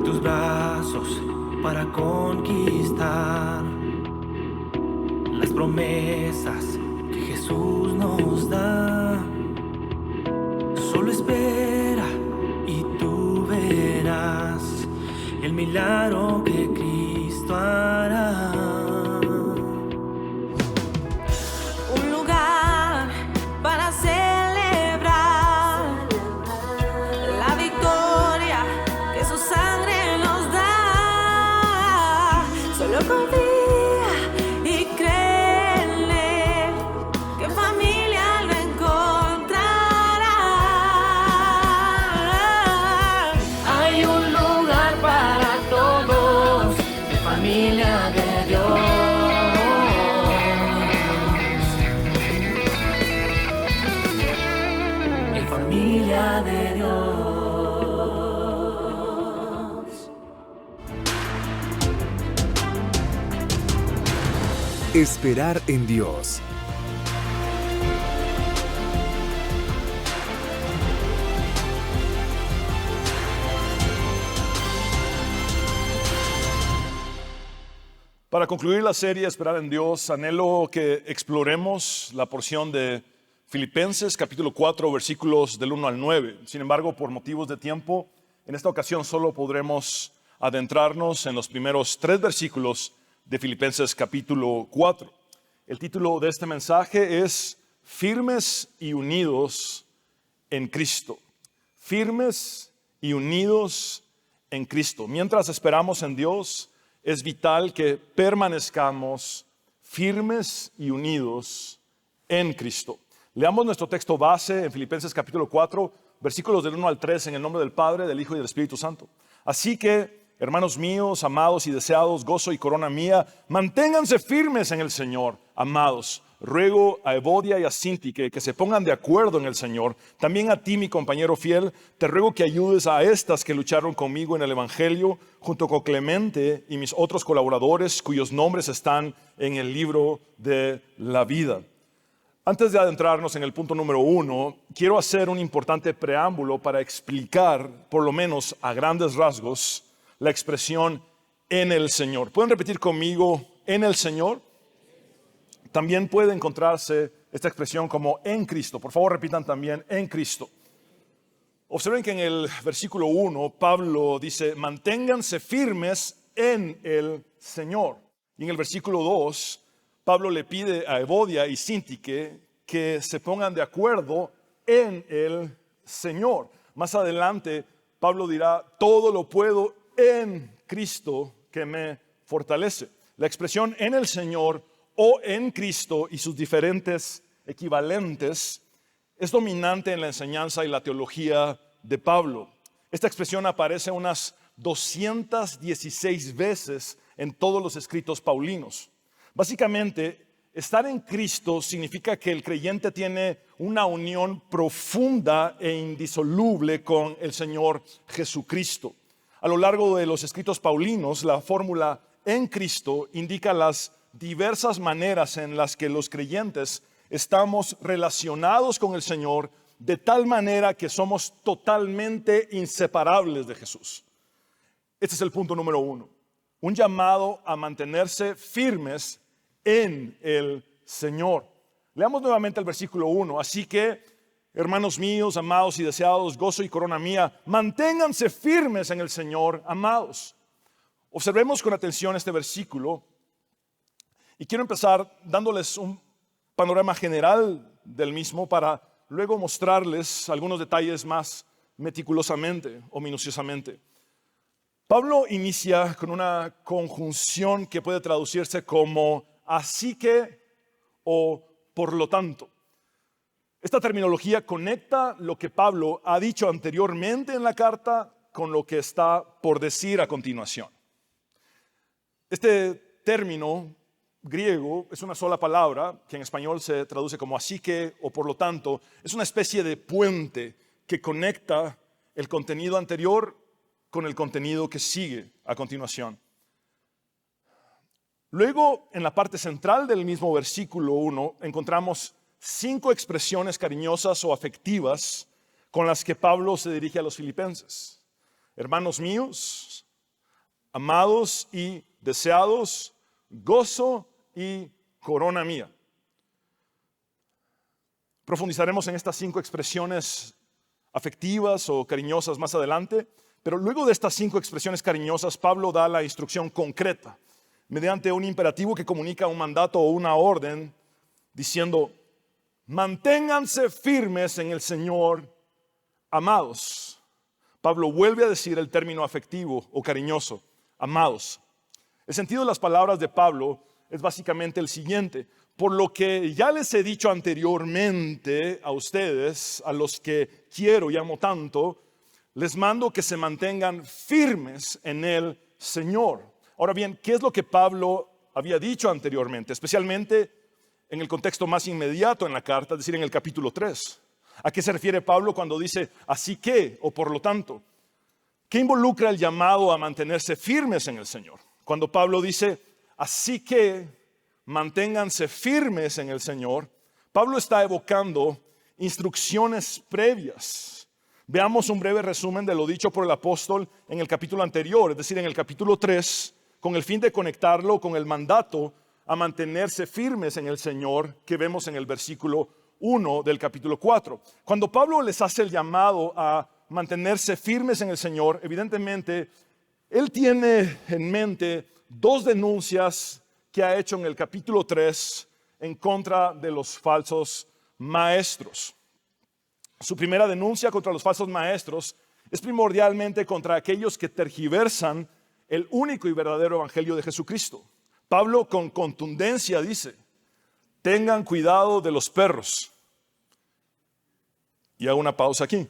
tus brazos para conquistar las promesas que Jesús nos da. Solo espera y tú verás el milagro que Cristo hará. Un lugar para celebrar la victoria que su sangre nos da. Solo confía y créele que familia lo encontrará. Hay un lugar para todos, de familia de Dios. En familia de Dios. Esperar en Dios. Para concluir la serie Esperar en Dios, anhelo que exploremos la porción de Filipenses capítulo 4, versículos del 1 al 9. Sin embargo, por motivos de tiempo, en esta ocasión solo podremos adentrarnos en los primeros 3 versículos de Filipenses capítulo 4. El título de este mensaje es Firmes y unidos en Cristo. Firmes y unidos en Cristo. Mientras esperamos en Dios, es vital que permanezcamos firmes y unidos en Cristo. Leamos nuestro texto base en Filipenses capítulo 4, versículos del 1 al 3, en el nombre del Padre, del Hijo y del Espíritu Santo. Así que, hermanos míos, amados y deseados, gozo y corona mía, manténganse firmes en el Señor, amados. Ruego a Evodia y a Síntique que se pongan de acuerdo en el Señor. También a ti, mi compañero fiel, te ruego que ayudes a estas que lucharon conmigo en el Evangelio, junto con Clemente y mis otros colaboradores, cuyos nombres están en el libro de la vida. Antes de adentrarnos en el punto número 1, quiero hacer un importante preámbulo para explicar, por lo menos a grandes rasgos, la expresión en el Señor. ¿Pueden repetir conmigo en el Señor? También puede encontrarse esta expresión como en Cristo. Por favor, repitan también en Cristo. Observen que en el versículo 1, Pablo dice, manténganse firmes en el Señor. Y en el versículo 2, Pablo le pide a Evodia y Síntique que se pongan de acuerdo en el Señor. Más adelante, Pablo dirá, todo lo puedo en Cristo que me fortalece. La expresión en el Señor o en Cristo y sus diferentes equivalentes es dominante en la enseñanza y la teología de Pablo. Esta expresión aparece unas 216 veces en todos los escritos paulinos. Básicamente, estar en Cristo significa que el creyente tiene una unión profunda e indisoluble con el Señor Jesucristo. A lo largo de los escritos paulinos, la fórmula en Cristo indica las diversas maneras en las que los creyentes estamos relacionados con el Señor de tal manera que somos totalmente inseparables de Jesús. Este es el punto número 1. Un llamado a mantenerse firmes en el Señor. Leamos nuevamente el versículo 1. Así que, hermanos míos, amados y deseados, gozo y corona mía, manténganse firmes en el Señor, amados. Observemos con atención este versículo. Y quiero empezar dándoles un panorama general del mismo para luego mostrarles algunos detalles más meticulosamente o minuciosamente. Pablo inicia con una conjunción que puede traducirse como así que o por lo tanto. Esta terminología conecta lo que Pablo ha dicho anteriormente en la carta con lo que está por decir a continuación. Este término griego es una sola palabra que en español se traduce como así que o por lo tanto. Es una especie de puente que conecta el contenido anterior con el contenido que sigue a continuación. Luego, en la parte central del mismo versículo 1, encontramos 5 expresiones cariñosas o afectivas con las que Pablo se dirige a los filipenses. Hermanos míos, amados y deseados, gozo y corona mía. Profundizaremos en estas 5 expresiones afectivas o cariñosas más adelante, pero luego de estas 5 expresiones cariñosas, Pablo da la instrucción concreta, mediante un imperativo que comunica un mandato o una orden, diciendo: manténganse firmes en el Señor, amados. Pablo vuelve a decir el término afectivo o cariñoso, amados. El sentido de las palabras de Pablo es básicamente el siguiente: por lo que ya les he dicho anteriormente a ustedes, a los que quiero y amo tanto, les mando que se mantengan firmes en el Señor. Ahora bien, ¿qué es lo que Pablo había dicho anteriormente? Especialmente en el contexto más inmediato en la carta, es decir, en el capítulo 3. ¿A qué se refiere Pablo cuando dice así que o por lo tanto? ¿Qué involucra el llamado a mantenerse firmes en el Señor? Cuando Pablo dice así que manténganse firmes en el Señor, Pablo está evocando instrucciones previas. Veamos un breve resumen de lo dicho por el apóstol en el capítulo anterior, es decir, en el capítulo 3, con el fin de conectarlo con el mandato a mantenerse firmes en el Señor que vemos en el versículo 1 del capítulo 4. Cuando Pablo les hace el llamado a mantenerse firmes en el Señor, evidentemente, él tiene en mente 2 denuncias que ha hecho en el capítulo 3 en contra de los falsos maestros. Su primera denuncia contra los falsos maestros es primordialmente contra aquellos que tergiversan el único y verdadero evangelio de Jesucristo. Pablo con contundencia dice: tengan cuidado de los perros. Y hago una pausa aquí,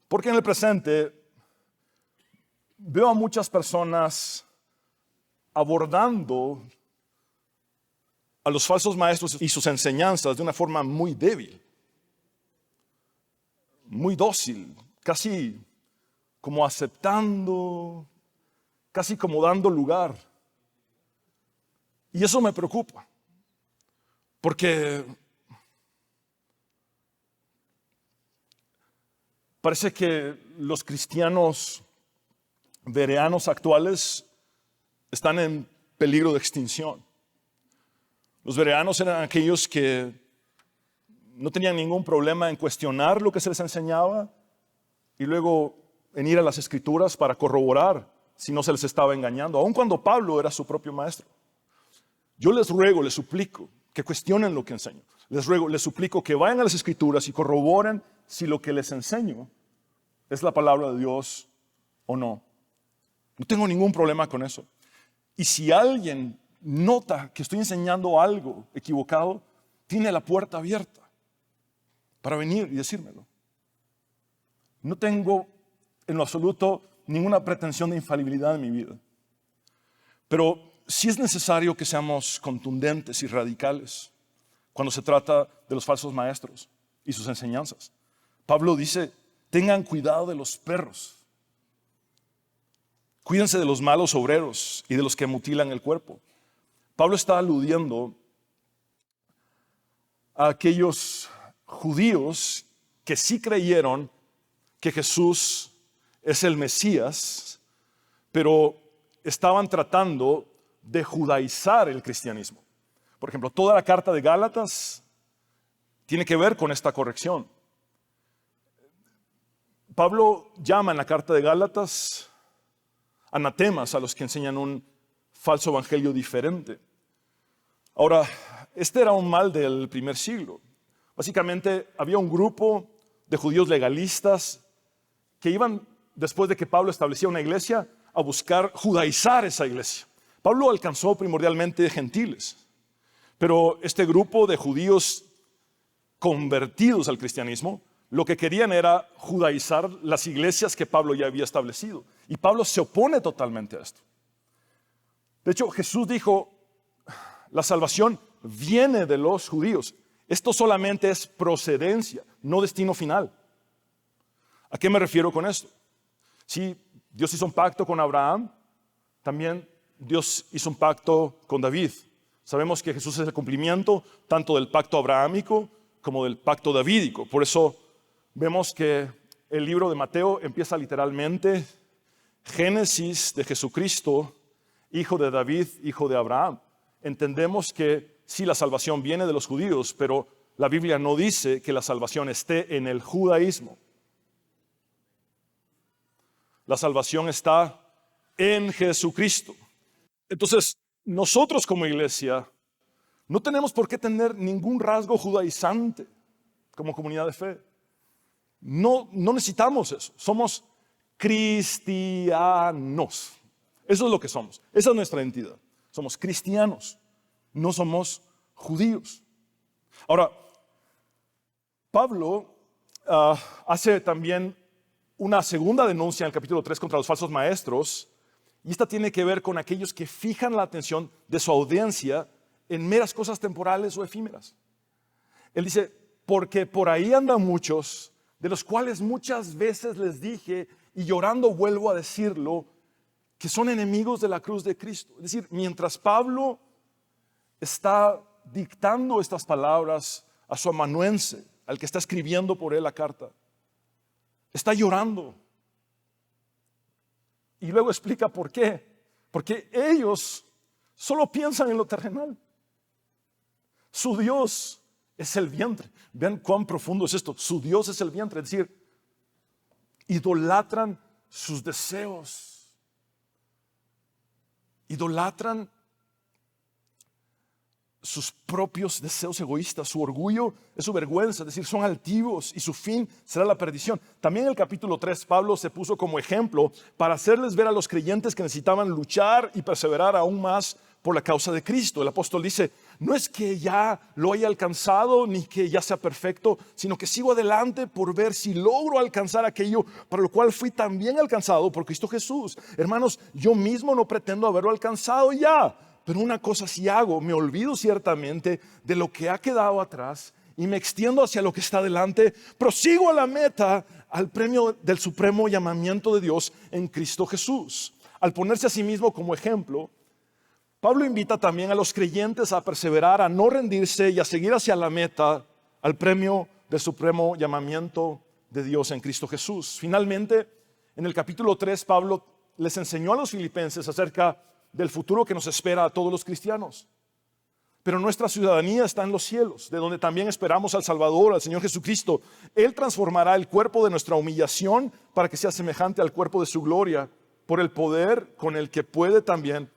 porque en el presente veo a muchas personas abordando a los falsos maestros y sus enseñanzas de una forma muy débil, muy dócil, casi como aceptando, casi como dando lugar. Y eso me preocupa, porque parece que los cristianos bereanos actuales están en peligro de extinción. Los bereanos eran aquellos que no tenían ningún problema en cuestionar lo que se les enseñaba y luego en ir a las escrituras para corroborar si no se les estaba engañando, aun cuando Pablo era su propio maestro. Yo les ruego, les suplico que cuestionen lo que enseño. Les ruego, les suplico que vayan a las escrituras y corroboren si lo que les enseño es la palabra de Dios o no. No tengo ningún problema con eso. Y si alguien nota que estoy enseñando algo equivocado, tiene la puerta abierta para venir y decírmelo. No tengo en lo absoluto ninguna pretensión de infalibilidad en mi vida. Pero sí es necesario que seamos contundentes y radicales cuando se trata de los falsos maestros y sus enseñanzas. Pablo dice: tengan cuidado de los perros. Cuídense de los malos obreros y de los que mutilan el cuerpo. Pablo está aludiendo a aquellos judíos que sí creyeron que Jesús es el Mesías, pero estaban tratando de judaizar el cristianismo. Por ejemplo, toda la carta de Gálatas tiene que ver con esta corrección. Pablo llama en la carta de Gálatas anatemas a los que enseñan un falso evangelio diferente. Ahora, este era un mal del primer siglo. Básicamente había un grupo de judíos legalistas que iban, después de que Pablo establecía una iglesia, a buscar judaizar esa iglesia. Pablo alcanzó primordialmente gentiles, pero este grupo de judíos convertidos al cristianismo, lo que querían era judaizar las iglesias que Pablo ya había establecido. Y Pablo se opone totalmente a esto. De hecho, Jesús dijo: la salvación viene de los judíos. Esto solamente es procedencia, no destino final. ¿A qué me refiero con esto? Si Dios hizo un pacto con Abraham, también Dios hizo un pacto con David. Sabemos que Jesús es el cumplimiento tanto del pacto abrahámico como del pacto davídico. Por eso vemos que el libro de Mateo empieza literalmente génesis de Jesucristo, hijo de David, hijo de Abraham, entendemos que sí, la salvación viene de los judíos, pero la Biblia no dice que la salvación esté en el judaísmo. La salvación está en Jesucristo. Entonces, nosotros como iglesia no tenemos por qué tener ningún rasgo judaizante como comunidad de fe. No necesitamos eso. Somos cristianos. Eso es lo que somos. Esa es nuestra identidad. Somos cristianos. No somos judíos. Ahora, Pablo hace también una segunda denuncia en el capítulo 3 contra los falsos maestros. Y esta tiene que ver con aquellos que fijan la atención de su audiencia en meras cosas temporales o efímeras. Él dice, porque por ahí andan muchos, de los cuales muchas veces les dije, y llorando vuelvo a decirlo, que son enemigos de la cruz de Cristo. Es decir, mientras Pablo está dictando estas palabras a su amanuense, al que está escribiendo por él la carta, está llorando. Y luego explica por qué. Porque ellos solo piensan en lo terrenal. Su Dios es el vientre. Vean cuán profundo es esto. Su Dios es el vientre. Es decir, idolatran sus deseos. Idolatran sus propios deseos egoístas. Su orgullo es su vergüenza. Es decir, son altivos y su fin será la perdición. También en el capítulo 3 Pablo se puso como ejemplo para hacerles ver a los creyentes que necesitaban luchar y perseverar aún más por la causa de Cristo. El apóstol dice, no es que ya lo haya alcanzado ni que ya sea perfecto, sino que sigo adelante por ver si logro alcanzar aquello para lo cual fui también alcanzado por Cristo Jesús. Hermanos, yo mismo no pretendo haberlo alcanzado ya, pero una cosa sí hago, me olvido ciertamente de lo que ha quedado atrás y me extiendo hacia lo que está delante, prosigo a la meta, al premio del supremo llamamiento de Dios en Cristo Jesús. Al ponerse a sí mismo como ejemplo, Pablo invita también a los creyentes a perseverar, a no rendirse y a seguir hacia la meta, al premio del supremo llamamiento de Dios en Cristo Jesús. Finalmente, en el capítulo 3, Pablo les enseñó a los filipenses acerca del futuro que nos espera a todos los cristianos. Pero nuestra ciudadanía está en los cielos, de donde también esperamos al Salvador, al Señor Jesucristo. Él transformará el cuerpo de nuestra humillación para que sea semejante al cuerpo de su gloria, por el poder con el que puede también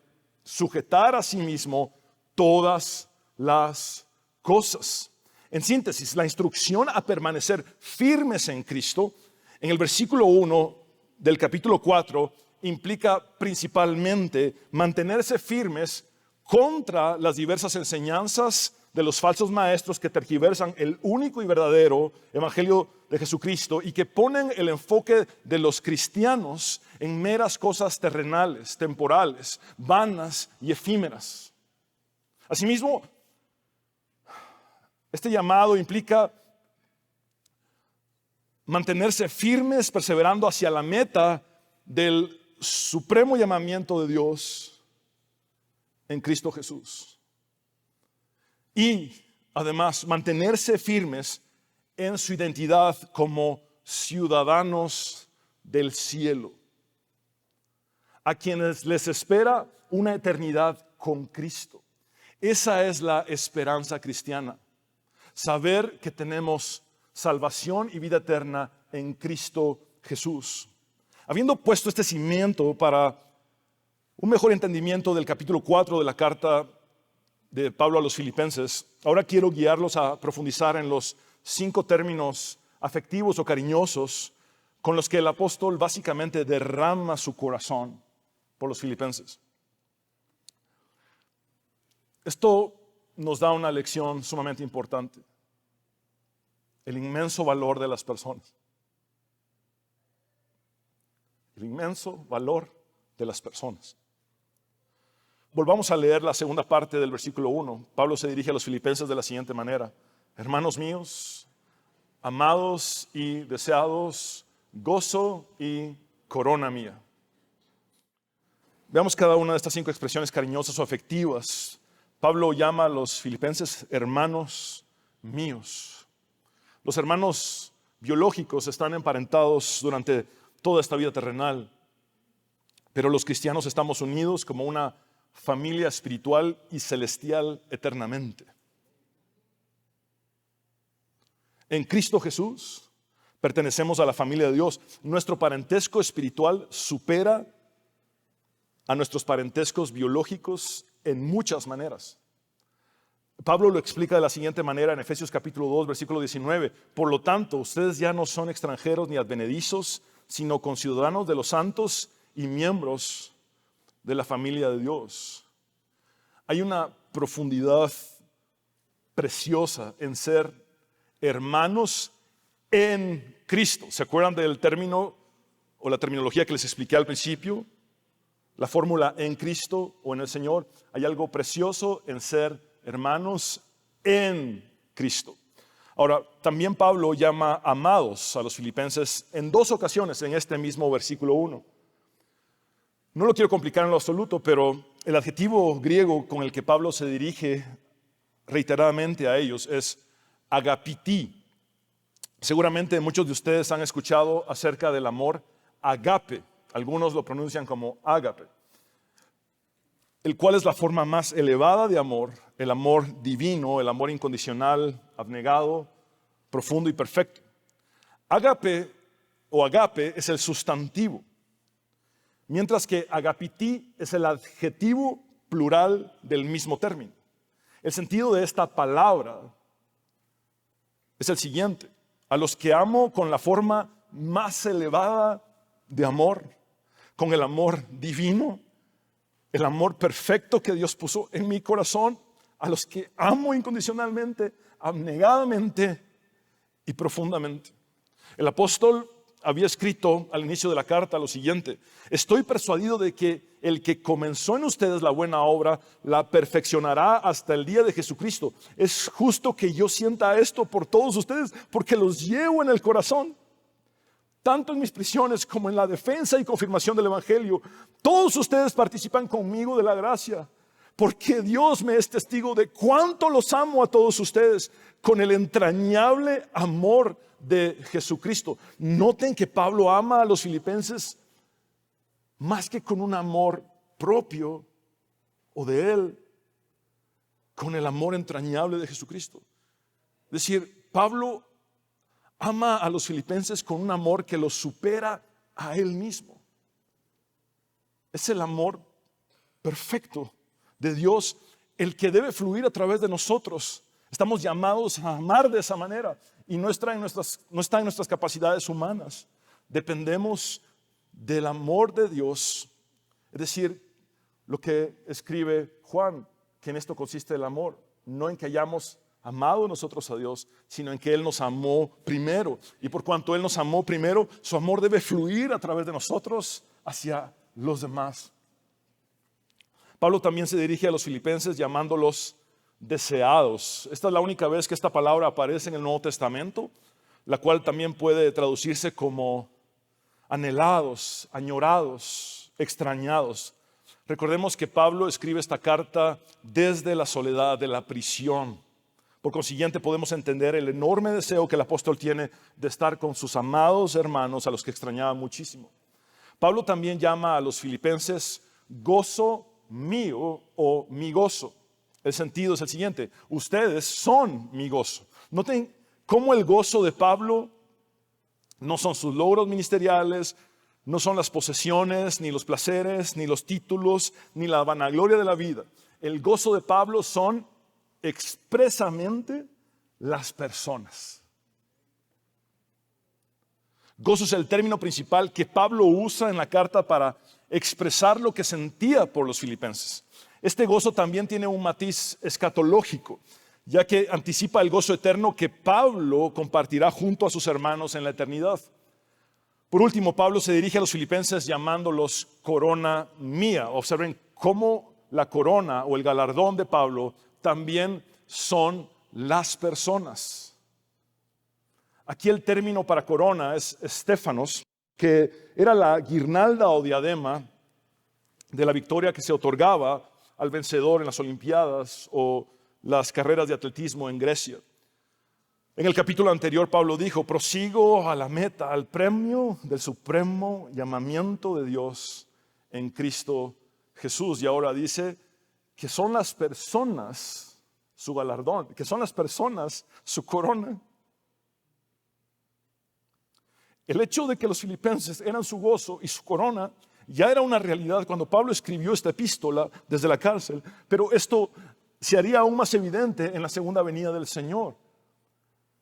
sujetar a sí mismo todas las cosas. En síntesis, la instrucción a permanecer firmes en Cristo, en el versículo 1 del capítulo 4, implica principalmente mantenerse firmes contra las diversas enseñanzas de los falsos maestros que tergiversan el único y verdadero evangelio de Jesucristo y que ponen el enfoque de los cristianos en meras cosas terrenales, temporales, vanas y efímeras. Asimismo, este llamado implica mantenerse firmes, perseverando hacia la meta del supremo llamamiento de Dios en Cristo Jesús. Y además mantenerse firmes en su identidad como ciudadanos del cielo, a quienes les espera una eternidad con Cristo. Esa es la esperanza cristiana, saber que tenemos salvación y vida eterna en Cristo Jesús. Habiendo puesto este cimiento para un mejor entendimiento del capítulo 4 de la carta de Pablo a los Filipenses, ahora quiero guiarlos a profundizar en los 5 términos afectivos o cariñosos con los que el apóstol básicamente derrama su corazón por los filipenses. Esto nos da una lección sumamente importante: el inmenso valor de las personas. El inmenso valor de las personas. Volvamos a leer la segunda parte del versículo 1. Pablo se dirige a los filipenses de la siguiente manera: hermanos míos, amados y deseados, gozo y corona mía. Veamos cada una de estas 5 expresiones cariñosas o afectivas. Pablo llama a los filipenses hermanos míos. Los hermanos biológicos están emparentados durante toda esta vida terrenal. pero los cristianos estamos unidos como una familia espiritual y celestial eternamente. En Cristo Jesús pertenecemos a la familia de Dios. Nuestro parentesco espiritual supera a nuestros parentescos biológicos en muchas maneras. Pablo lo explica de la siguiente manera en Efesios capítulo 2, versículo 19. Por lo tanto, ustedes ya no son extranjeros ni advenedizos, sino conciudadanos de los santos y miembros de la familia de Dios. Hay una profundidad preciosa en ser hermanos en Cristo. ¿Se acuerdan del término o la terminología que les expliqué al principio? La fórmula en Cristo o en el Señor. Hay algo precioso en ser hermanos en Cristo. Ahora, también Pablo llama amados a los filipenses en 2 ocasiones en este mismo versículo 1. No lo quiero complicar en lo absoluto, pero el adjetivo griego con el que Pablo se dirige reiteradamente a ellos es agapiti. Seguramente muchos de ustedes han escuchado acerca del amor agape. Algunos lo pronuncian como ágape, el cual es la forma más elevada de amor, el amor divino, el amor incondicional, abnegado, profundo y perfecto. Ágape o agape es el sustantivo, mientras que agapiti es el adjetivo plural del mismo término. El sentido de esta palabra es el siguiente: a los que amo con la forma más elevada de amor, con el amor divino, el amor perfecto que Dios puso en mi corazón, a los que amo incondicionalmente, abnegadamente y profundamente. El apóstol había escrito al inicio de la carta lo siguiente: estoy persuadido de que el que comenzó en ustedes la buena obra la perfeccionará hasta el día de Jesucristo. Es justo que yo sienta esto por todos ustedes, porque los llevo en el corazón, tanto en mis prisiones como en la defensa y confirmación del Evangelio. Todos ustedes participan conmigo de la gracia, porque Dios me es testigo de cuánto los amo a todos ustedes con el entrañable amor de Jesucristo. Noten que Pablo ama a los filipenses más que con un amor propio o de él, con el amor entrañable de Jesucristo. Es decir, Pablo ama a los filipenses con un amor que los supera a él mismo. Es el amor perfecto de Dios el que debe fluir a través de nosotros. Estamos llamados a amar de esa manera y no está en nuestras capacidades humanas. Dependemos del amor de Dios, es decir, lo que escribe Juan, que en esto consiste el amor, no en que hayamos amado nosotros a Dios, sino en que Él nos amó primero. Y por cuanto Él nos amó primero, su amor debe fluir a través de nosotros hacia los demás. Pablo también se dirige a los filipenses llamándolos deseados. Esta es la única vez que esta palabra aparece en el Nuevo Testamento, la cual también puede traducirse como anhelados, añorados, extrañados. Recordemos que Pablo escribe esta carta desde la soledad de la prisión. Por consiguiente, podemos entender el enorme deseo que el apóstol tiene de estar con sus amados hermanos a los que extrañaba muchísimo. Pablo también llama a los filipenses gozo mío o mi gozo. El sentido es el siguiente: ustedes son mi gozo. Noten cómo el gozo de Pablo no son sus logros ministeriales, no son las posesiones, ni los placeres, ni los títulos, ni la vanagloria de la vida. El gozo de Pablo son expresamente las personas. Gozo es el término principal que Pablo usa en la carta para expresar lo que sentía por los filipenses. Este gozo también tiene un matiz escatológico, ya que anticipa el gozo eterno que Pablo compartirá junto a sus hermanos en la eternidad. Por último, Pablo se dirige a los filipenses llamándolos corona mía. Observen cómo la corona o el galardón de Pablo también son las personas. Aquí el término para corona es Stéfanos, que era la guirnalda o diadema de la victoria que se otorgaba al vencedor en las Olimpiadas o las carreras de atletismo en Grecia. En el capítulo anterior Pablo dijo: prosigo a la meta, al premio del supremo llamamiento de Dios en Cristo Jesús. Y ahora dice que son las personas su galardón, que son las personas su corona. El hecho de que los filipenses eran su gozo y su corona ya era una realidad cuando Pablo escribió esta epístola desde la cárcel, pero esto se haría aún más evidente en la segunda venida del Señor.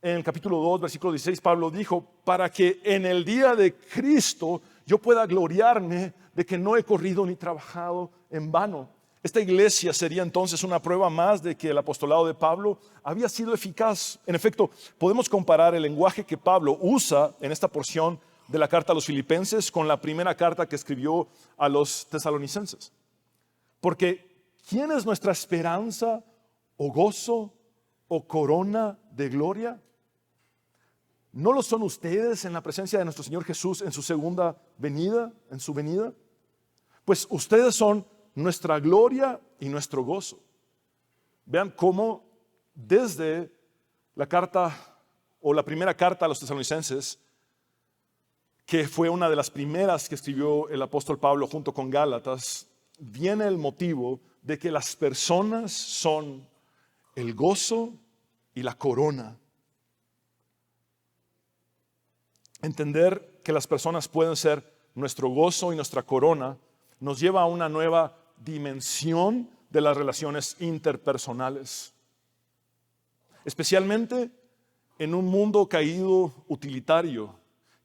En el capítulo 2, versículo 16, Pablo dijo, para que en el día de Cristo yo pueda gloriarme de que no he corrido ni trabajado en vano. Esta iglesia sería entonces una prueba más de que el apostolado de Pablo había sido eficaz. En efecto, podemos comparar el lenguaje que Pablo usa en esta porción de la carta a los filipenses con la primera carta que escribió a los tesalonicenses. Porque ¿quién es nuestra esperanza o gozo o corona de gloria? ¿No lo son ustedes en la presencia de nuestro Señor Jesús en su segunda venida, en su venida? Pues ustedes son nuestra gloria y nuestro gozo. Vean cómo desde la carta o la primera carta a los tesalonicenses, que fue una de las primeras que escribió el apóstol Pablo junto con Gálatas, viene el motivo de que las personas son el gozo y la corona. Entender que las personas pueden ser nuestro gozo y nuestra corona nos lleva a una nueva dimensión de las relaciones interpersonales, especialmente en un mundo caído utilitario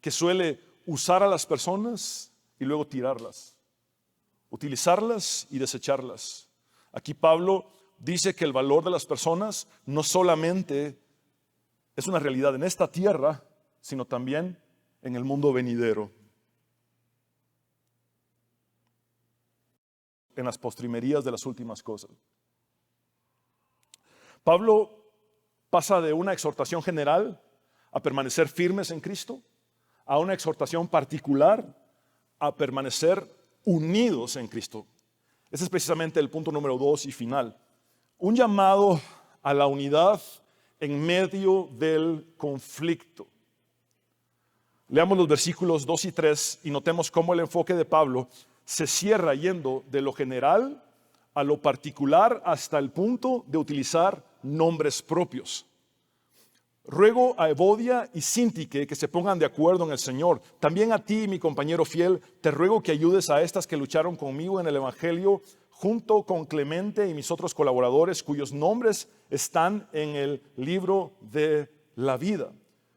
que suele usar a las personas y luego tirarlas, utilizarlas y desecharlas. Aquí Pablo dice que el valor de las personas no solamente es una realidad en esta tierra, sino también en el mundo venidero. En las postrimerías de las últimas cosas. Pablo pasa de una exhortación general a permanecer firmes en Cristo, a una exhortación particular a permanecer unidos en Cristo. Ese es precisamente el punto número 2 y final. Un llamado a la unidad en medio del conflicto. Leamos los versículos 2 y 3 y notemos cómo el enfoque de Pablo se cierra yendo de lo general a lo particular hasta el punto de utilizar nombres propios. Ruego a Evodia y Síntique que se pongan de acuerdo en el Señor. También a ti, mi compañero fiel, te ruego que ayudes a estas que lucharon conmigo en el Evangelio, junto con Clemente y mis otros colaboradores, cuyos nombres están en el libro de la vida.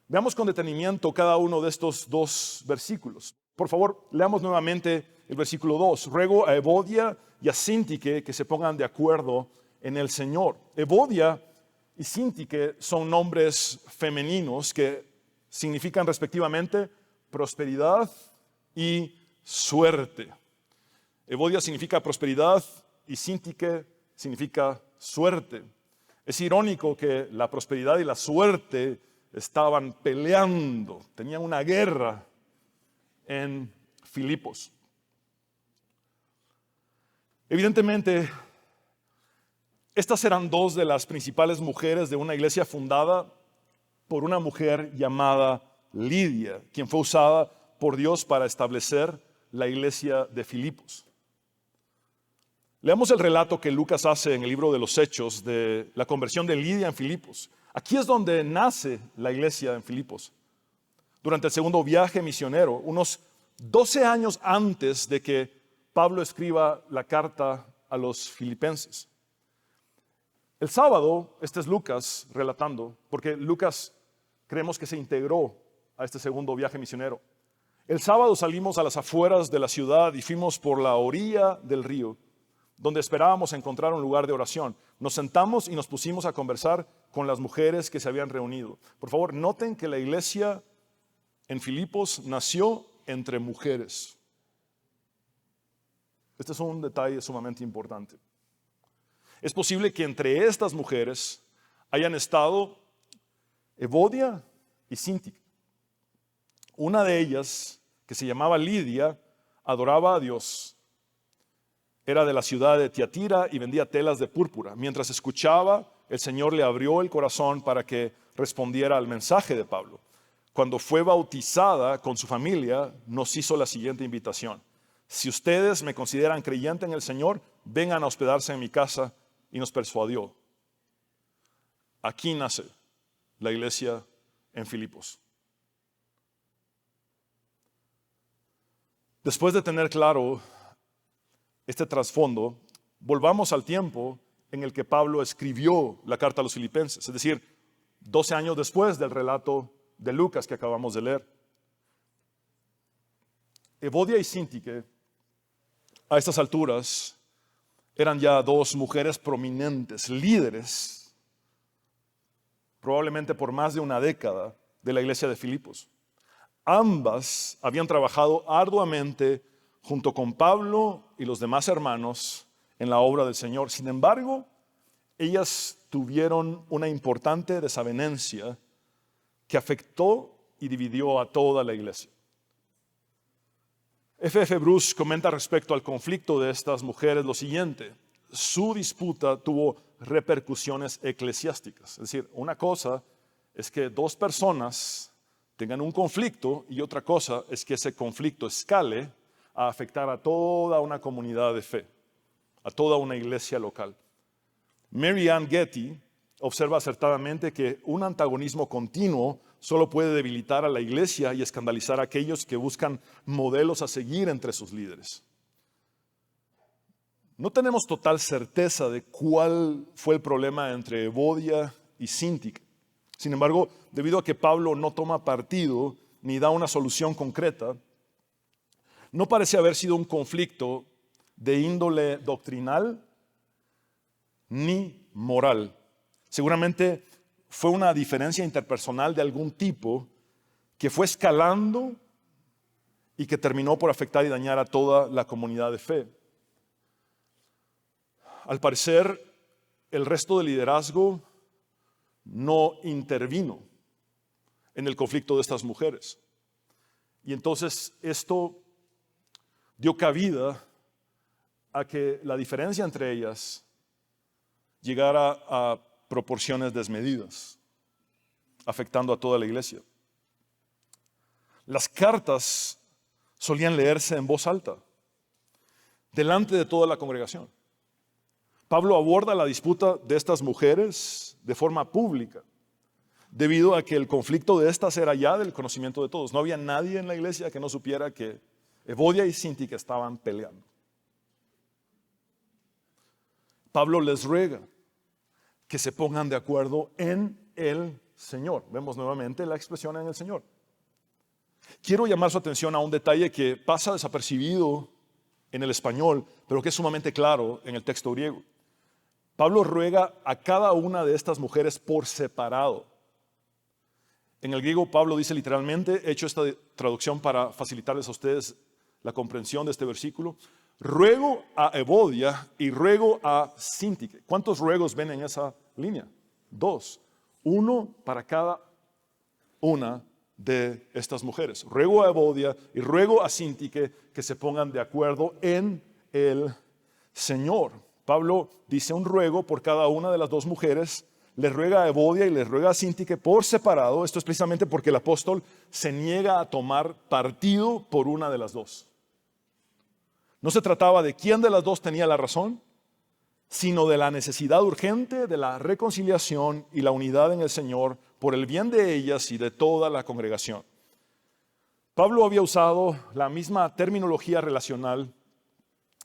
Veamos con detenimiento cada uno de estos dos versículos. Por favor, leamos nuevamente el versículo 2. Ruego a Evodia y a Síntique que se pongan de acuerdo en el Señor. Evodia y Síntique son nombres femeninos que significan respectivamente prosperidad y suerte. Evodia significa prosperidad y Síntique significa suerte. Es irónico que la prosperidad y la suerte estaban peleando, tenían una guerra en Filipos. Evidentemente, estas eran dos de las principales mujeres de una iglesia fundada por una mujer llamada Lidia, quien fue usada por Dios para establecer la iglesia de Filipos. Leamos el relato que Lucas hace en el libro de los Hechos de la conversión de Lidia en Filipos. Aquí es donde nace la iglesia en Filipos. Durante el segundo viaje misionero, unos 12 años antes de que Pablo escriba la carta a los filipenses. El sábado, este es Lucas relatando, porque Lucas creemos que se integró a este segundo viaje misionero. El sábado salimos a las afueras de la ciudad y fuimos por la orilla del río, donde esperábamos encontrar un lugar de oración. Nos sentamos y nos pusimos a conversar con las mujeres que se habían reunido. Por favor, noten que la iglesia en Filipos nació entre mujeres. Este es un detalle sumamente importante. Es posible que entre estas mujeres hayan estado Evodia y Síntique. Una de ellas, que se llamaba Lidia, adoraba a Dios. Era de la ciudad de Tiatira y vendía telas de púrpura. Mientras escuchaba, el Señor le abrió el corazón para que respondiera al mensaje de Pablo. Cuando fue bautizada con su familia, nos hizo la siguiente invitación: si ustedes me consideran creyente en el Señor, vengan a hospedarse en mi casa, y nos persuadió. Aquí nace la iglesia en Filipos. Después de tener claro este trasfondo, volvamos al tiempo en el que Pablo escribió la carta a los filipenses, es decir, 12 años después del relato de Lucas que acabamos de leer. Evodia y Síntique, a estas alturas, eran ya dos mujeres prominentes, líderes, probablemente por más de una década, de la iglesia de Filipos. Ambas habían trabajado arduamente junto con Pablo y los demás hermanos en la obra del Señor. Sin embargo, ellas tuvieron una importante desavenencia que afectó y dividió a toda la iglesia. F.F. Bruce comenta respecto al conflicto de estas mujeres lo siguiente: su disputa tuvo repercusiones eclesiásticas. Es decir, una cosa es que dos personas tengan un conflicto y otra cosa es que ese conflicto escale a afectar a toda una comunidad de fe, a toda una iglesia local. Mary Ann Getty observa acertadamente que un antagonismo continuo solo puede debilitar a la iglesia y escandalizar a aquellos que buscan modelos a seguir entre sus líderes. No tenemos total certeza de cuál fue el problema entre Evodia y Síntique. Sin embargo, debido a que Pablo no toma partido ni da una solución concreta, no parece haber sido un conflicto de índole doctrinal ni moral. Seguramente fue una diferencia interpersonal de algún tipo que fue escalando y que terminó por afectar y dañar a toda la comunidad de fe. Al parecer, el resto del liderazgo no intervino en el conflicto de estas mujeres. Y entonces esto dio cabida a que la diferencia entre ellas llegara a proporciones desmedidas, afectando a toda la iglesia. Las cartas solían leerse en voz alta, delante de toda la congregación. Pablo aborda la disputa de estas mujeres de forma pública, debido a que el conflicto de estas era ya del conocimiento de todos. No había nadie en la iglesia que no supiera que Evodia y Síntique estaban peleando. Pablo les ruega que se pongan de acuerdo en el Señor. Vemos nuevamente la expresión en el Señor. Quiero llamar su atención a un detalle que pasa desapercibido en el español, pero que es sumamente claro en el texto griego. Pablo ruega a cada una de estas mujeres por separado. En el griego, Pablo dice literalmente, he hecho esta traducción para facilitarles a ustedes la comprensión de este versículo: ruego a Evodia y ruego a Síntique. ¿Cuántos ruegos ven en esa línea? 2. Uno para cada una de estas mujeres. Ruego a Evodia y ruego a Síntique que se pongan de acuerdo en el Señor. Pablo dice un ruego por cada una de las dos mujeres, le ruega a Evodia y le ruega a Síntique por separado. Esto es precisamente porque el apóstol se niega a tomar partido por una de las dos. No se trataba de quién de las dos tenía la razón, sino de la necesidad urgente de la reconciliación y la unidad en el Señor por el bien de ellas y de toda la congregación. Pablo había usado la misma terminología relacional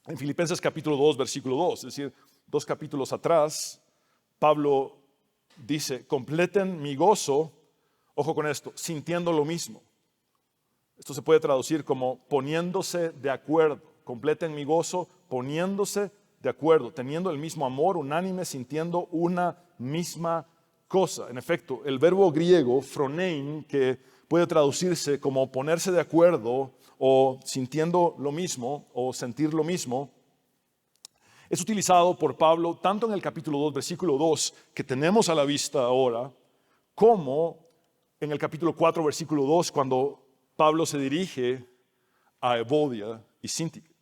en Filipenses capítulo 2, versículo 2, es decir, 2 capítulos atrás. Pablo dice, completen mi gozo, ojo con esto, sintiendo lo mismo. Esto se puede traducir como poniéndose de acuerdo. Completen mi gozo poniéndose de acuerdo, teniendo el mismo amor, unánime, sintiendo una misma cosa. En efecto, el verbo griego, phronein, que puede traducirse como ponerse de acuerdo o sintiendo lo mismo o sentir lo mismo, es utilizado por Pablo tanto en el capítulo 2, versículo 2, que tenemos a la vista ahora, como en el capítulo 4, versículo 2, cuando Pablo se dirige a Evodia y Síntique.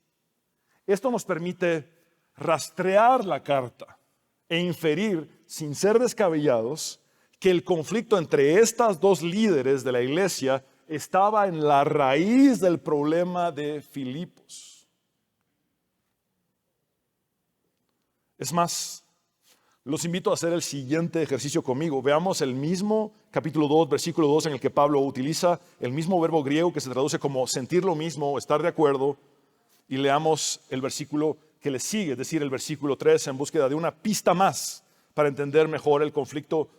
Esto nos permite rastrear la carta e inferir, sin ser descabellados, que el conflicto entre estas dos líderes de la iglesia estaba en la raíz del problema de Filipos. Es más, los invito a hacer el siguiente ejercicio conmigo. Veamos el mismo capítulo 2, versículo 2, en el que Pablo utiliza el mismo verbo griego que se traduce como sentir lo mismo, estar de acuerdo, y leamos el versículo que le sigue, es decir, el versículo 3, en búsqueda de una pista más para entender mejor el conflicto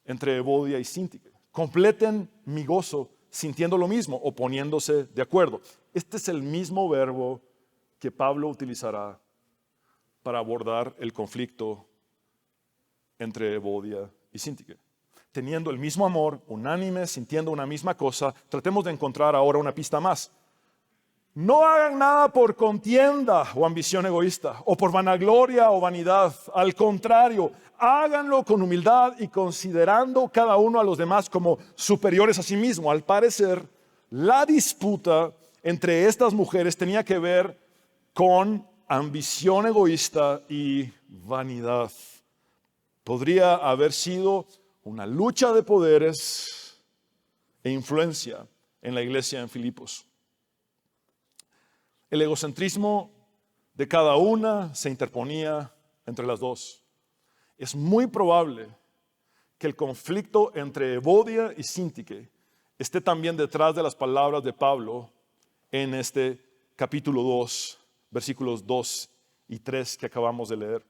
entre Evodia y Síntique. Completen mi gozo sintiendo lo mismo o poniéndose de acuerdo. Este es el mismo verbo que Pablo utilizará para abordar el conflicto entre Evodia y Síntique. Teniendo el mismo amor, unánime, sintiendo una misma cosa, tratemos de encontrar ahora una pista más. No hagan nada por contienda o ambición egoísta, o por vanagloria o vanidad. Al contrario, háganlo con humildad y considerando cada uno a los demás como superiores a sí mismo. Al parecer, la disputa entre estas mujeres tenía que ver con ambición egoísta y vanidad. Podría haber sido una lucha de poderes e influencia en la iglesia en Filipos. El egocentrismo de cada una se interponía entre las dos. Es muy probable que el conflicto entre Evodia y Síntique esté también detrás de las palabras de Pablo en este capítulo 2, versículos 2 y 3 que acabamos de leer.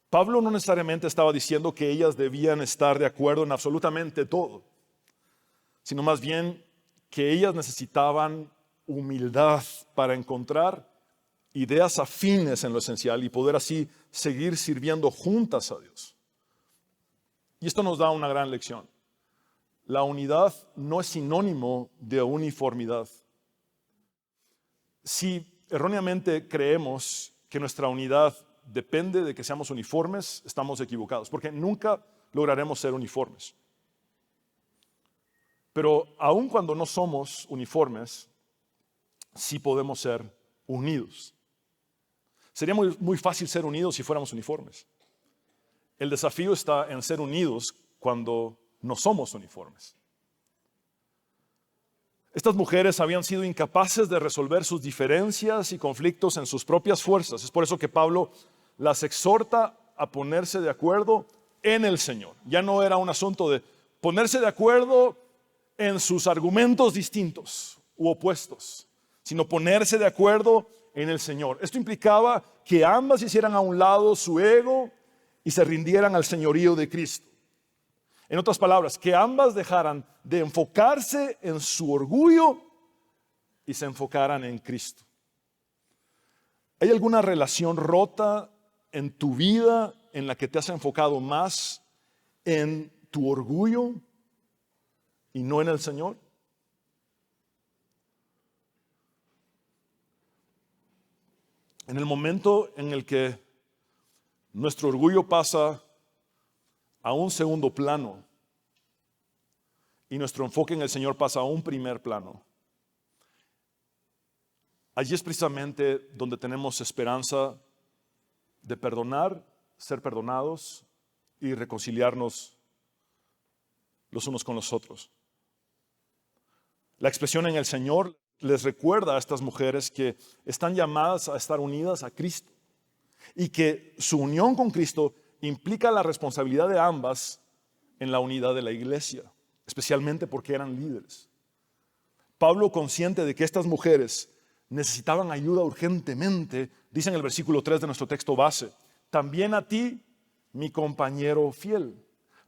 Pablo no necesariamente estaba diciendo que ellas debían estar de acuerdo en absolutamente todo, sino más bien que ellas necesitaban humildad para encontrar ideas afines en lo esencial y poder así seguir sirviendo juntas a Dios. Y esto nos da una gran lección. La unidad no es sinónimo de uniformidad. Si erróneamente creemos que nuestra unidad depende de que seamos uniformes, estamos equivocados, porque nunca lograremos ser uniformes. Pero aun cuando no somos uniformes, sí podemos ser unidos. Sería muy fácil ser unidos si fuéramos uniformes. El desafío está en ser unidos cuando no somos uniformes. Estas mujeres habían sido incapaces de resolver sus diferencias y conflictos en sus propias fuerzas. Es por eso que Pablo las exhorta a ponerse de acuerdo en el Señor. Ya no era un asunto de ponerse de acuerdo en sus argumentos distintos u opuestos, sino ponerse de acuerdo en el Señor. Esto implicaba que ambas hicieran a un lado su ego y se rindieran al señorío de Cristo. En otras palabras, que ambas dejaran de enfocarse en su orgullo y se enfocaran en Cristo. ¿Hay alguna relación rota en tu vida en la que te has enfocado más en tu orgullo y no en el Señor? En el momento en el que nuestro orgullo pasa a un segundo plano y nuestro enfoque en el Señor pasa a un primer plano, allí es precisamente donde tenemos esperanza de perdonar, ser perdonados y reconciliarnos los unos con los otros. La expresión en el Señor les recuerda a estas mujeres que están llamadas a estar unidas a Cristo y que su unión con Cristo implica la responsabilidad de ambas en la unidad de la iglesia, especialmente porque eran líderes. Pablo, consciente de que estas mujeres necesitaban ayuda urgentemente, dice en el versículo 3 de nuestro texto base, también a ti, mi compañero fiel.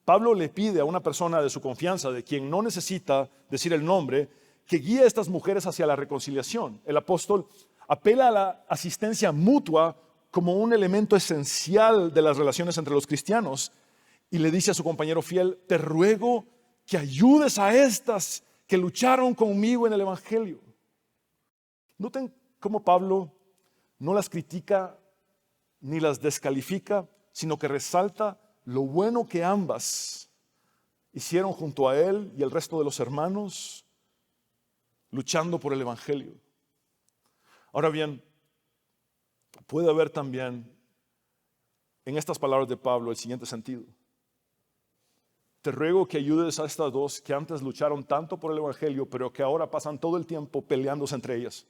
Pablo le pide a una persona de su confianza, de quien no necesita decir el nombre, que guíe a estas mujeres hacia la reconciliación. El apóstol apela a la asistencia mutua como un elemento esencial de las relaciones entre los cristianos y le dice a su compañero fiel, te ruego que ayudes a estas que lucharon conmigo en el Evangelio. Noten cómo Pablo no las critica ni las descalifica, sino que resalta lo bueno que ambas hicieron junto a él y el resto de los hermanos luchando por el Evangelio. Ahora bien, puede haber también en estas palabras de Pablo el siguiente sentido. Te ruego que ayudes a estas dos que antes lucharon tanto por el Evangelio, pero que ahora pasan todo el tiempo peleándose entre ellas.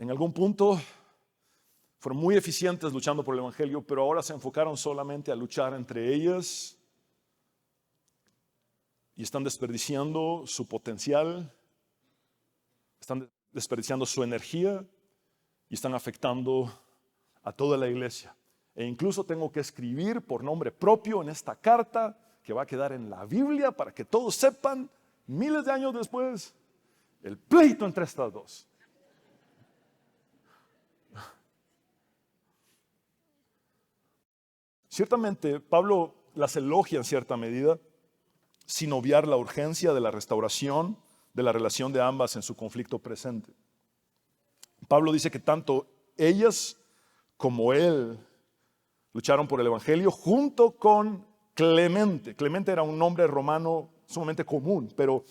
en algún punto fueron muy eficientes luchando por el Evangelio, pero ahora se enfocaron solamente a luchar entre ellas y están desperdiciando su potencial, están desperdiciando su energía y están afectando a toda la iglesia. E incluso tengo que escribir por nombre propio en esta carta que va a quedar en la Biblia para que todos sepan, miles de años después, el pleito entre estas dos. Ciertamente, Pablo las elogia en cierta medida, sin obviar la urgencia de la restauración de la relación de ambas en su conflicto presente. Pablo dice que tanto ellas como él lucharon por el Evangelio junto con Clemente. Clemente era un nombre romano sumamente común, pero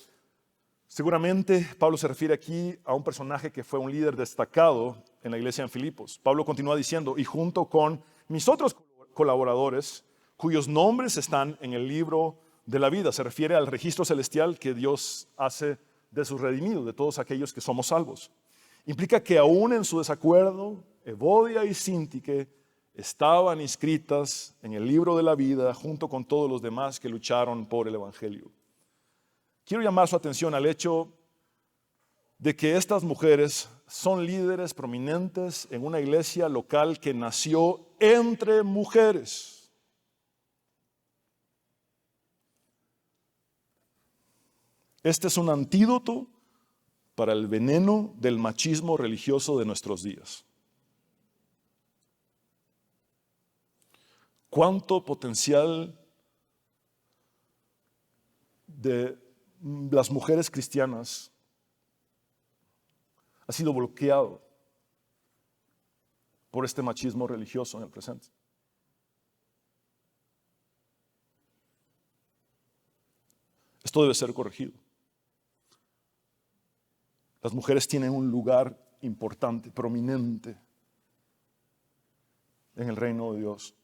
seguramente Pablo se refiere aquí a un personaje que fue un líder destacado en la iglesia en Filipos. Pablo continúa diciendo, y junto con mis otros colaboradores, cuyos nombres están en el libro de la vida. Se refiere al registro celestial que Dios hace de sus redimidos, de todos aquellos que somos salvos. Implica que aún en su desacuerdo, Evodia y Síntique estaban inscritas en el libro de la vida junto con todos los demás que lucharon por el Evangelio. Quiero llamar su atención al hecho de que estas mujeres son líderes prominentes en una iglesia local que nació entre mujeres. Este es un antídoto para el veneno del machismo religioso de nuestros días. ¿Cuánto potencial de las mujeres cristianas ha sido bloqueado por este machismo religioso en el presente? Esto debe ser corregido. Las mujeres tienen un lugar importante, prominente en el reino de Dios.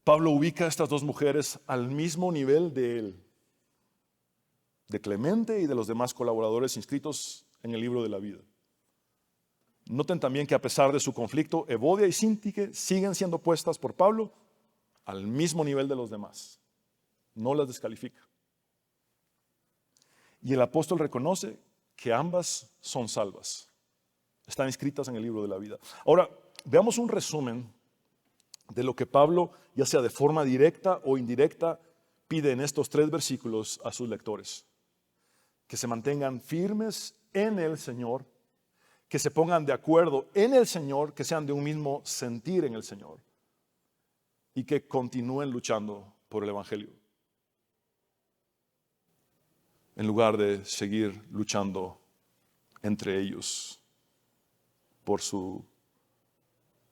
Pablo ubica a estas dos mujeres al mismo nivel de él, de Clemente y de los demás colaboradores inscritos en el libro de la vida. Noten también que a pesar de su conflicto, Evodia y Síntique siguen siendo puestas por Pablo al mismo nivel de los demás. No las descalifica. Y el apóstol reconoce que ambas son salvas. Están inscritas en el libro de la vida. Ahora, veamos un resumen de lo que Pablo, ya sea de forma directa o indirecta, pide en estos 3 versículos a sus lectores. Que se mantengan firmes en el Señor, que se pongan de acuerdo en el Señor, que sean de un mismo sentir en el Señor y que continúen luchando por el Evangelio, en lugar de seguir luchando entre ellos por su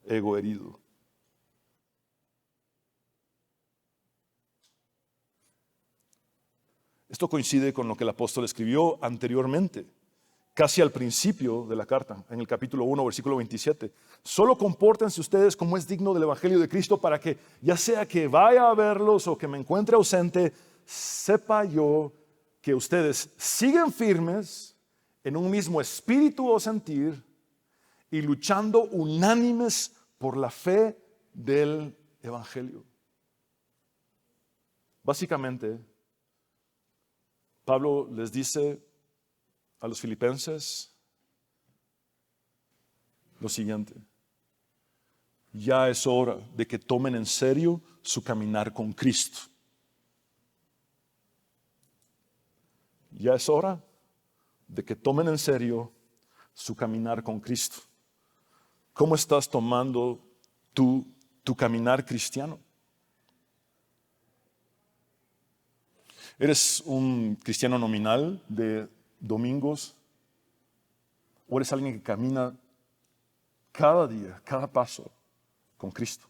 ego herido. Esto coincide con lo que el apóstol escribió anteriormente, casi al principio de la carta, en el capítulo 1, versículo 27. Solo compórtense ustedes como es digno del Evangelio de Cristo para que, ya sea que vaya a verlos o que me encuentre ausente, sepa yo que ustedes siguen firmes en un mismo espíritu o sentir y luchando unánimes por la fe del Evangelio. Básicamente, Pablo les dice a los filipenses lo siguiente: ya es hora de que tomen en serio su caminar con Cristo. Ya es hora de que tomen en serio su caminar con Cristo. ¿Cómo estás tomando tu caminar cristiano? ¿Eres un cristiano nominal de domingos? ¿O eres alguien que camina cada día, cada paso con Cristo?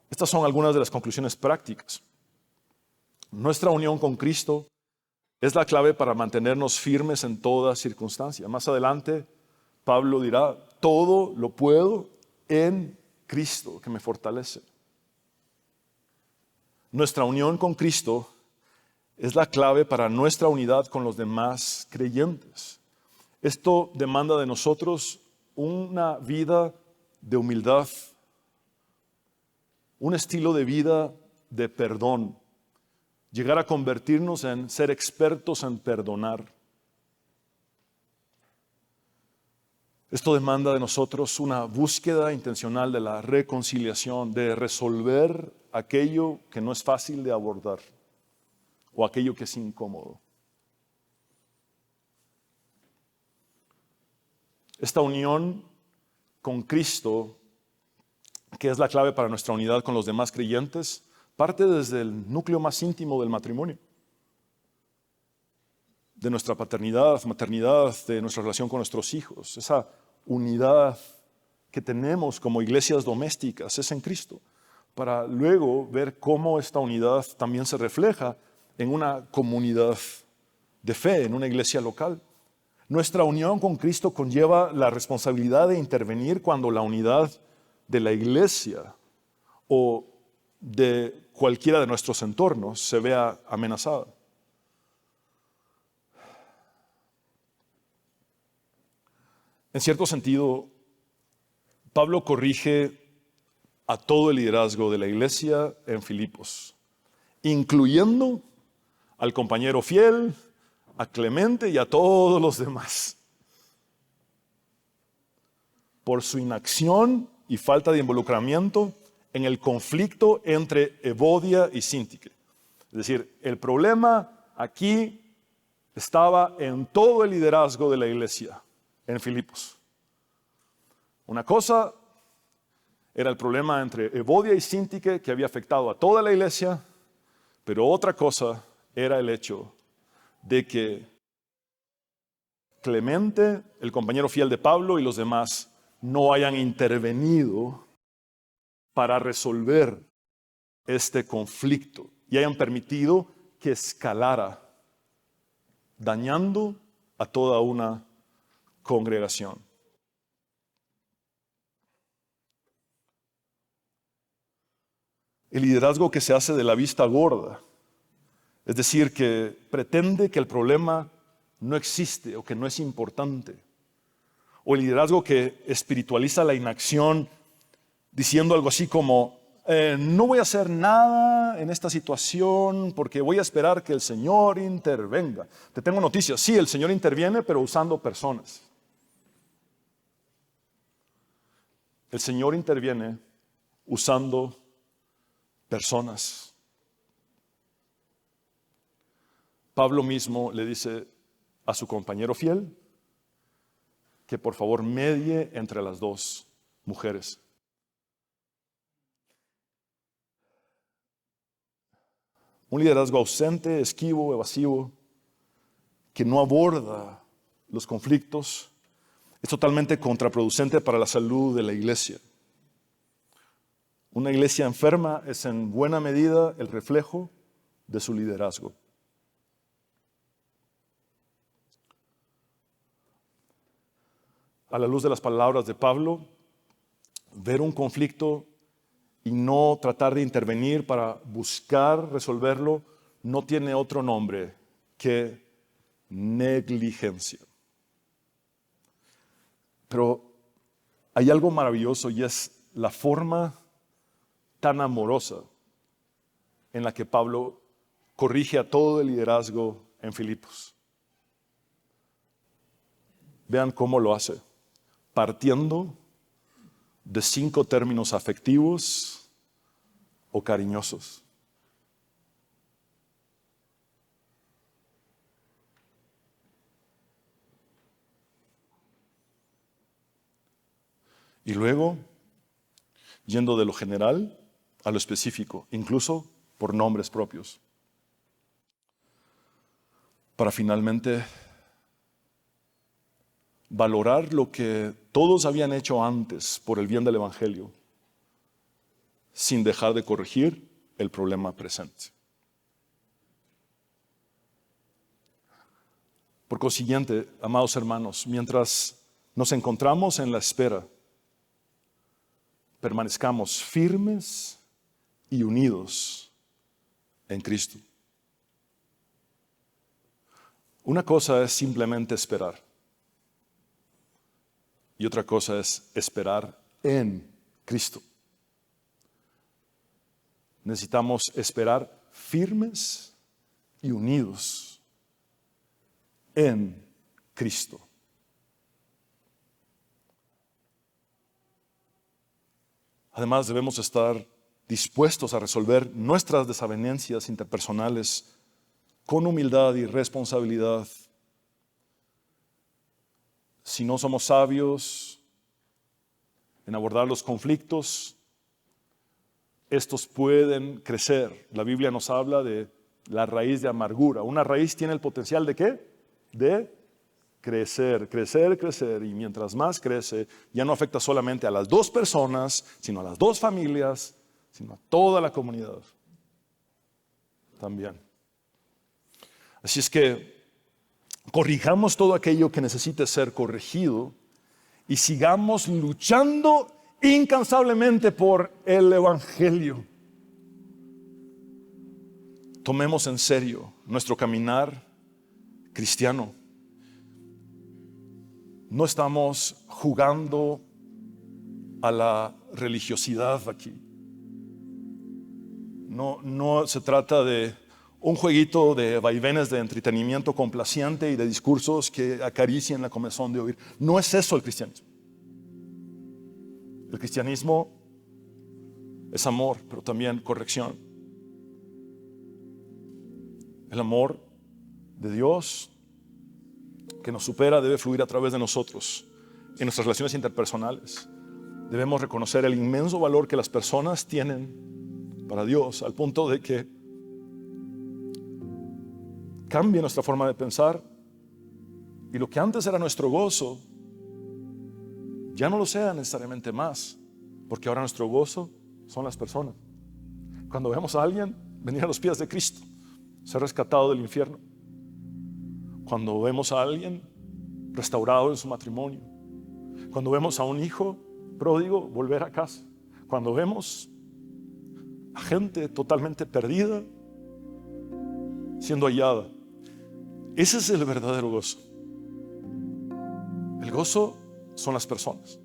Estas son algunas de las conclusiones prácticas. Nuestra unión con Cristo es la clave para mantenernos firmes en toda circunstancia. Más adelante, Pablo dirá: todo lo puedo en Cristo que me fortalece. Nuestra unión con Cristo es la clave para nuestra unidad con los demás creyentes. Esto demanda de nosotros una vida de humildad, un estilo de vida de perdón, llegar a convertirnos en ser expertos en perdonar. Esto demanda de nosotros una búsqueda intencional de la reconciliación, de resolver aquello que no es fácil de abordar o aquello que es incómodo. Esta unión con Cristo, que es la clave para nuestra unidad con los demás creyentes, parte desde el núcleo más íntimo del matrimonio, de nuestra paternidad, maternidad, de nuestra relación con nuestros hijos. Esa unidad que tenemos como iglesias domésticas es en Cristo, para luego ver cómo esta unidad también se refleja en una comunidad de fe, en una iglesia local. Nuestra unión con Cristo conlleva la responsabilidad de intervenir cuando la unidad de la iglesia o de cualquiera de nuestros entornos se vea amenazada. En cierto sentido, Pablo corrige a todo el liderazgo de la iglesia en Filipos, incluyendo al compañero fiel, a Clemente y a todos los demás, por su inacción y falta de involucramiento en el conflicto entre Evodia y Síntique. Es decir, el problema aquí estaba en todo el liderazgo de la iglesia en Filipos. Una cosa era el problema entre Evodia y Síntique que había afectado a toda la iglesia, pero otra cosa era el hecho de que Clemente, el compañero fiel de Pablo, y los demás no hayan intervenido para resolver este conflicto y hayan permitido que escalara, dañando a toda una congregación. El liderazgo que se hace de la vista gorda, es decir, que pretende que el problema no existe o que no es importante, o el liderazgo que espiritualiza la inacción diciendo algo así como no voy a hacer nada en esta situación porque voy a esperar que el Señor intervenga. Te tengo noticias, sí, el Señor interviene, pero usando personas. El Señor interviene usando personas. Pablo mismo le dice a su compañero fiel que por favor medie entre las dos mujeres. Un liderazgo ausente, esquivo, evasivo, que no aborda los conflictos, es totalmente contraproducente para la salud de la iglesia. Una iglesia enferma es en buena medida el reflejo de su liderazgo. A la luz de las palabras de Pablo, ver un conflicto y no tratar de intervenir para buscar resolverlo no tiene otro nombre que negligencia. Pero hay algo maravilloso y es la forma tan amorosa en la que Pablo corrige a todo el liderazgo en Filipos. Vean cómo lo hace, partiendo de 5 términos afectivos o cariñosos. Y luego, yendo de lo general a lo específico, incluso por nombres propios, para finalmente valorar lo que todos habían hecho antes por el bien del Evangelio, sin dejar de corregir el problema presente. Por consiguiente, amados hermanos, mientras nos encontramos en la espera, permanezcamos firmes y unidos en Cristo. Una cosa es simplemente esperar. Y otra cosa es esperar en Cristo. Necesitamos esperar firmes y unidos en Cristo. Además, debemos estar dispuestos a resolver nuestras desavenencias interpersonales con humildad y responsabilidad. Si no somos sabios en abordar los conflictos, estos pueden crecer. La Biblia nos habla de la raíz de amargura. Una raíz tiene el potencial ¿de qué? De crecer, crecer, crecer. Y mientras más crece, ya no afecta solamente a las dos personas, sino a las dos familias, sino a toda la comunidad también. Así es que corrijamos todo aquello que necesite ser corregido y sigamos luchando incansablemente por el Evangelio. Tomemos en serio nuestro caminar cristiano. No estamos jugando a la religiosidad aquí. No se trata de un jueguito de vaivenes de entretenimiento complaciente y de discursos que acaricien la comezón de oír. No es eso el cristianismo. El cristianismo es amor, pero también corrección. El amor de Dios que nos supera debe fluir a través de nosotros en nuestras relaciones interpersonales. Debemos reconocer el inmenso valor que las personas tienen para Dios, al punto de que cambie nuestra forma de pensar y lo que antes era nuestro gozo ya no lo sea necesariamente más, porque ahora nuestro gozo son las personas. Cuando vemos a alguien venir a los pies de Cristo, ser rescatado del infierno, cuando vemos a alguien restaurado en su matrimonio, cuando vemos a un hijo pródigo volver a casa, cuando vemos a gente totalmente perdida siendo hallada, ese es el verdadero gozo. El gozo son las personas.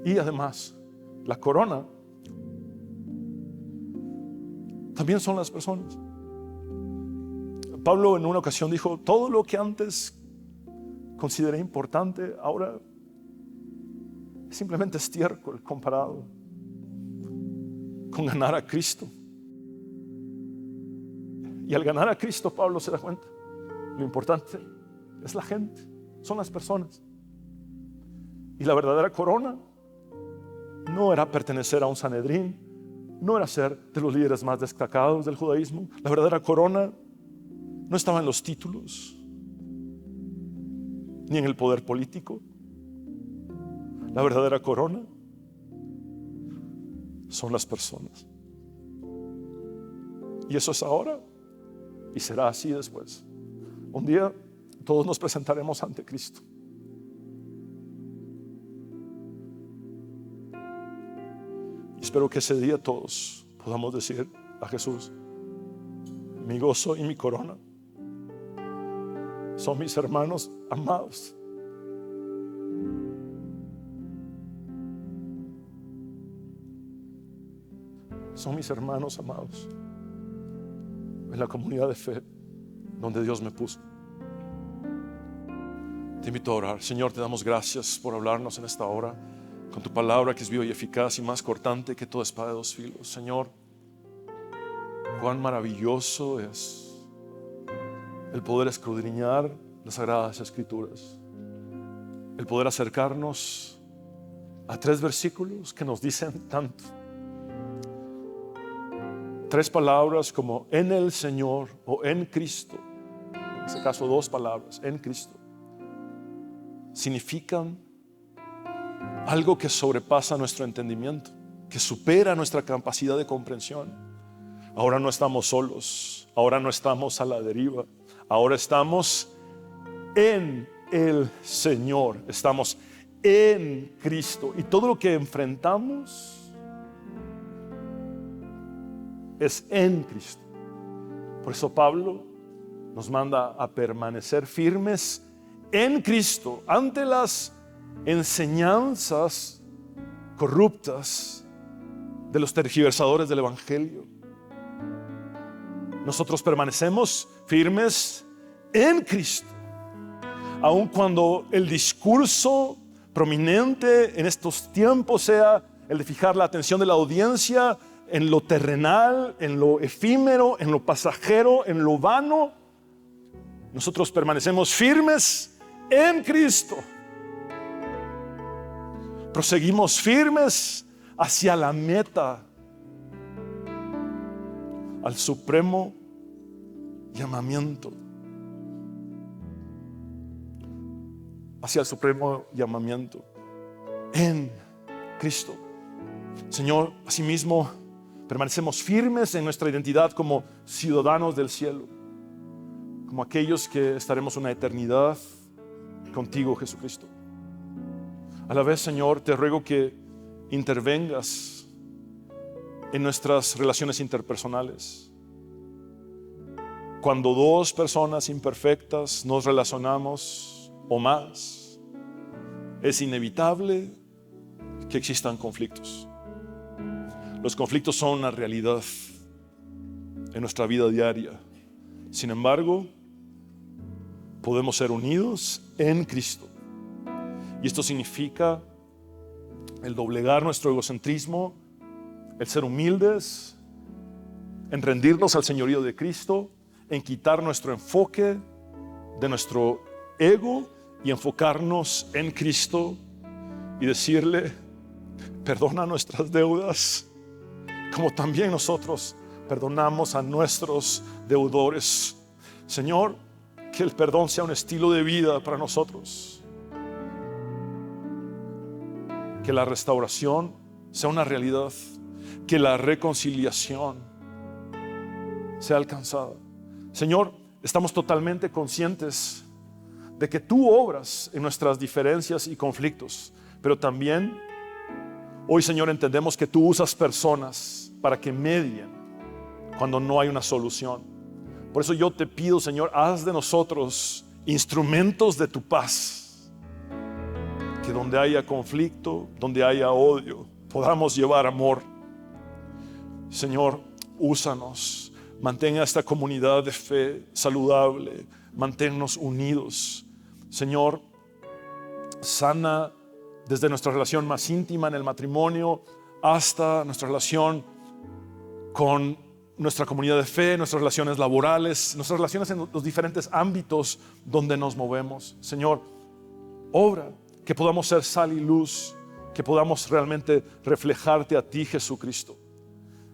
Y además, la corona también son las personas. Pablo en una ocasión dijo: todo lo que antes consideré importante, ahora es simplemente estiércol comparado con ganar a Cristo. Y al ganar a Cristo, Pablo se da cuenta, lo importante es la gente, son las personas. Y la verdadera corona no era pertenecer a un Sanedrín, no era ser de los líderes más destacados del judaísmo. La verdadera corona no estaba en los títulos, ni en el poder político. La verdadera corona son las personas. Y eso es ahora y será así después. Un día todos nos presentaremos ante Cristo. Y espero que ese día todos podamos decir a Jesús: mi gozo y mi corona son mis hermanos amados. Son mis hermanos amados en la comunidad de fe donde Dios me puso. Te invito a orar. Señor, te damos gracias por hablarnos en esta hora con tu palabra, que es viva y eficaz y más cortante que toda espada de dos filos. Señor, cuán maravilloso es el poder escudriñar las Sagradas Escrituras, el poder acercarnos a 3 versículos que nos dicen tanto. 3 palabras como en el Señor o en Cristo. En este caso 2 palabras, en Cristo, significan algo que sobrepasa nuestro entendimiento, que supera nuestra capacidad de comprensión. Ahora no estamos solos, ahora no estamos a la deriva, ahora estamos en el Señor, estamos en Cristo, y todo lo que enfrentamos es en Cristo. Por eso Pablo nos manda a permanecer firmes en Cristo ante las enseñanzas corruptas de los tergiversadores del Evangelio. Nosotros permanecemos firmes en Cristo, aun cuando el discurso prominente en estos tiempos sea el de fijar la atención de la audiencia en lo terrenal, en lo efímero, en lo pasajero, en lo vano. Nosotros permanecemos firmes en Cristo. Proseguimos firmes hacia la meta, al supremo llamamiento. Hacia el supremo llamamiento en Cristo. Señor, asimismo, permanecemos firmes en nuestra identidad como ciudadanos del cielo, como aquellos que estaremos una eternidad contigo, Jesucristo. A la vez, Señor, te ruego que intervengas en nuestras relaciones interpersonales. Cuando dos personas imperfectas nos relacionamos o más, es inevitable que existan conflictos. Los conflictos son una realidad en nuestra vida diaria. Sin embargo, podemos ser unidos en Cristo. Y esto significa el doblegar nuestro egocentrismo, el ser humildes, en rendirnos al señorío de Cristo, en quitar nuestro enfoque de nuestro ego y enfocarnos en Cristo y decirle: perdona nuestras deudas, como también nosotros perdonamos a nuestros deudores. Señor, que el perdón sea un estilo de vida para nosotros. Que la restauración sea una realidad. Que la reconciliación sea alcanzada. Señor, estamos totalmente conscientes de que tú obras en nuestras diferencias y conflictos, pero también hoy, Señor, entendemos que tú usas personas para que medien cuando no hay una solución. Por eso yo te pido, Señor, haz de nosotros instrumentos de tu paz, que donde haya conflicto, donde haya odio, podamos llevar amor. Señor, úsanos, mantenga esta comunidad de fe saludable, manténnos unidos. Señor, sana desde nuestra relación más íntima en el matrimonio hasta nuestra relación con nuestra comunidad de fe, nuestras relaciones laborales, nuestras relaciones en los diferentes ámbitos donde nos movemos. Señor, obra, que podamos ser sal y luz, que podamos realmente reflejarte a ti, Jesucristo.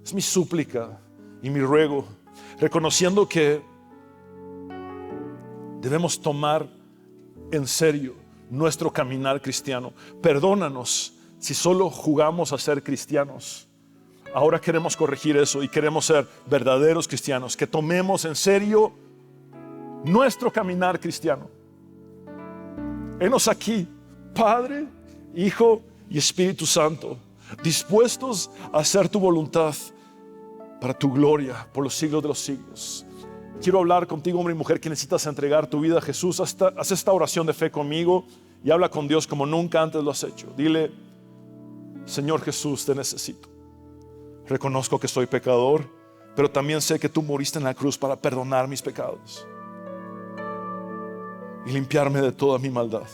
Es mi súplica y mi ruego, reconociendo que debemos tomar en serio nuestro caminar cristiano. Perdónanos si solo jugamos a ser cristianos. Ahora queremos corregir eso y queremos ser verdaderos cristianos, que tomemos en serio nuestro caminar cristiano. Henos aquí, Padre, Hijo y Espíritu Santo, dispuestos a hacer tu voluntad para tu gloria por los siglos de los siglos. Quiero hablar contigo, hombre y mujer, que necesitas entregar tu vida a Jesús. Haz esta oración de fe conmigo y habla con Dios como nunca antes lo has hecho. Dile: Señor Jesús, te necesito. Reconozco que soy pecador, pero también sé que tú moriste en la cruz para perdonar mis pecados y limpiarme de toda mi maldad.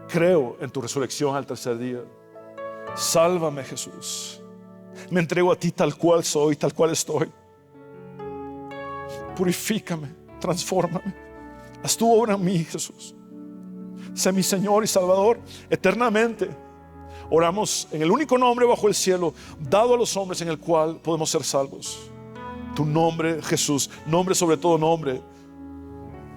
Creo en tu resurrección al tercer día. Sálvame, Jesús. Me entrego a ti tal cual soy, tal cual estoy. Purifícame, transfórmame. Haz tu obra en mí, Jesús. Sé mi Señor y Salvador eternamente. Oramos en el único nombre bajo el cielo dado a los hombres en el cual podemos ser salvos. Tu nombre, Jesús, nombre sobre todo nombre.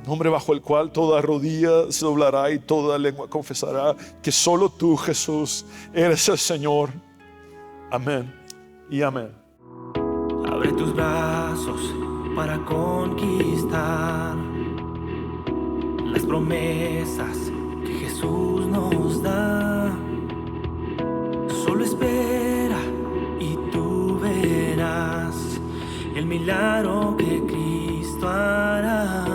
Nombre bajo el cual toda rodilla se doblará y toda lengua confesará que solo tú, Jesús, eres el Señor. Amén y amén. Abre tus brazos para conquistar las promesas que Jesús nos da. Solo espera y tú verás el milagro que Cristo hará.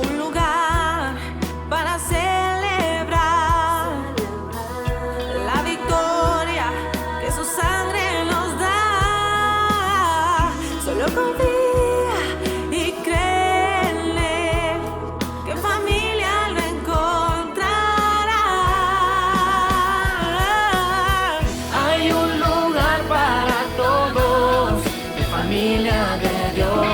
Un lugar para celebrar la victoria que su sangre nos da. Solo confía y créele que en familia lo encontrará. Hay un lugar para todos, de familia de Dios.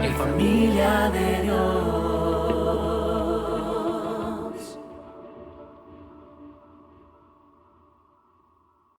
En familia de Dios.